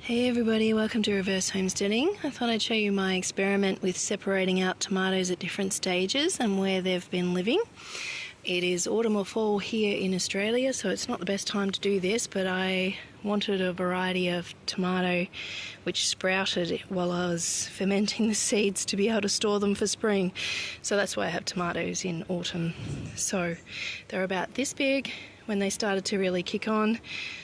Hey everybody, welcome to Reverse Homesteading. I thought I'd show you my experiment with separating out tomatoes at different stages and where they've been living. It is autumn or fall here in Australia, so it's not the best time to do this, but I wanted a variety of tomato which sprouted while I was fermenting the seeds to be able to store them for spring. So that's why I have tomatoes in autumn. So they're about this big when they started to really kick on.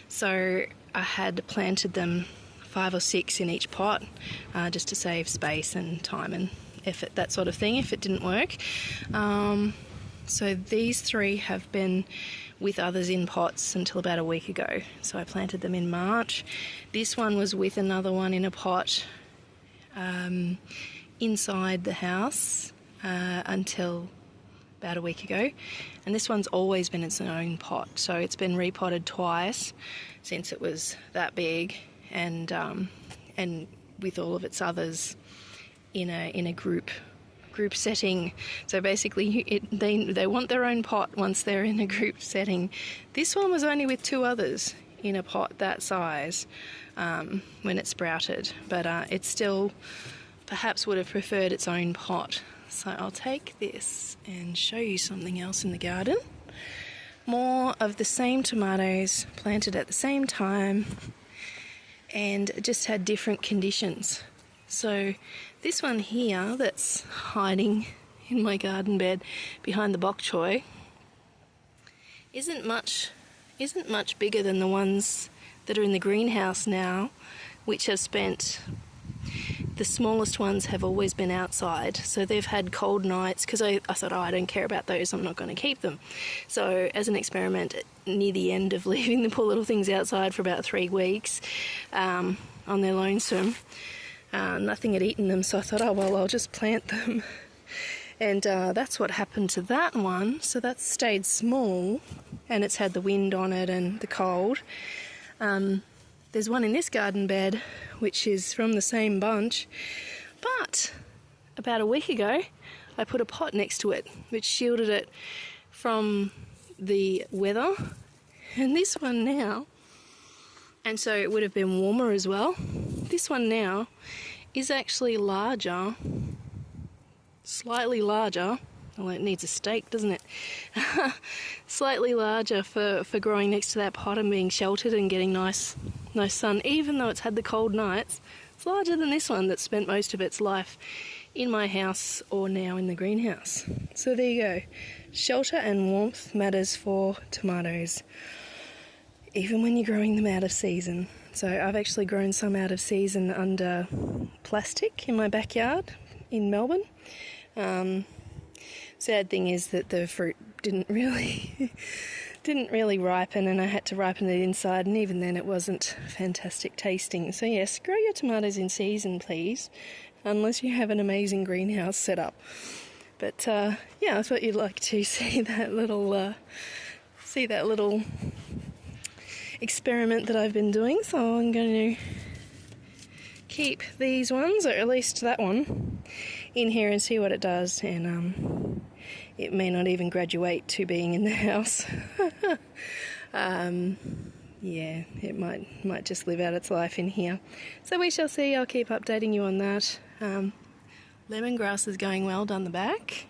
So I had planted them 5 or 6 in each pot, just to save space and time and effort, that sort of thing, if it didn't work. So these 3 have been with others in pots until about a week ago. So I planted them in March. This one was with another one in a pot inside the house until about a week ago. And this one's always been its own pot. So it's been repotted twice since it was that big, and with all of its others in a group setting. So basically they want their own pot once they're in a group setting. This one was only with 2 others in a pot that size when it sprouted, but it still perhaps would have preferred its own pot. So I'll take this and show you something else in the garden. More of the same tomatoes planted at the same time and just had different conditions. So this one here that's hiding in my garden bed behind the bok choy isn't much bigger than the ones that are in the greenhouse now, which have spent, the smallest ones have always been outside. So they've had cold nights because I thought, I don't care about those, I'm not going to keep them. So as an experiment, near the end of leaving the poor little things outside for about 3 weeks on their lonesome, nothing had eaten them, so I thought, oh well, I'll just plant them. And that's what happened to that one. So that's stayed small, and it's had the wind on it and the cold. There's one in this garden bed which is from the same bunch, but about a week ago I put a pot next to it which shielded it from the weather, and this one now, and so it would have been warmer as well. This one now is actually larger, slightly larger. Well, it needs a stake, doesn't it? Slightly larger for growing next to that pot and being sheltered and getting nice sun. Even though it's had the cold nights, it's larger than this one that spent most of its life in my house or now in the greenhouse. So there you go. Shelter and warmth matters for tomatoes, even when you're growing them out of season. So I've actually grown some out of season under plastic in my backyard in Melbourne. Sad thing is that the fruit didn't really ripen, and I had to ripen it inside, and even then it wasn't fantastic tasting. So yes, grow your tomatoes in season, please, unless you have an amazing greenhouse set up. But yeah, I thought you'd like to see that little experiment that I've been doing. So I'm going to keep these ones, or at least that one, in here and see what it does. And it may not even graduate to being in the house. Yeah, it might just live out its life in here. So we shall see. I'll keep updating you on that. Lemongrass is going well down the back.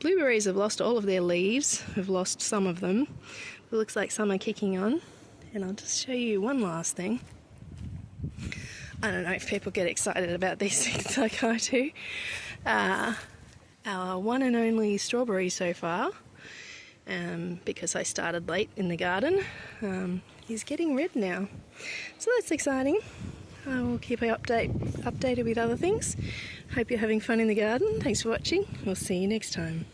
Blueberries have lost all of their leaves. We've lost some of them. It looks like some are kicking on. And I'll just show you one last thing. I don't know if people get excited about these things like I do. Our one and only strawberry so far, because I started late in the garden, is getting red now. So that's exciting. I will keep you updated with other things. Hope you're having fun in the garden. Thanks for watching. We'll see you next time.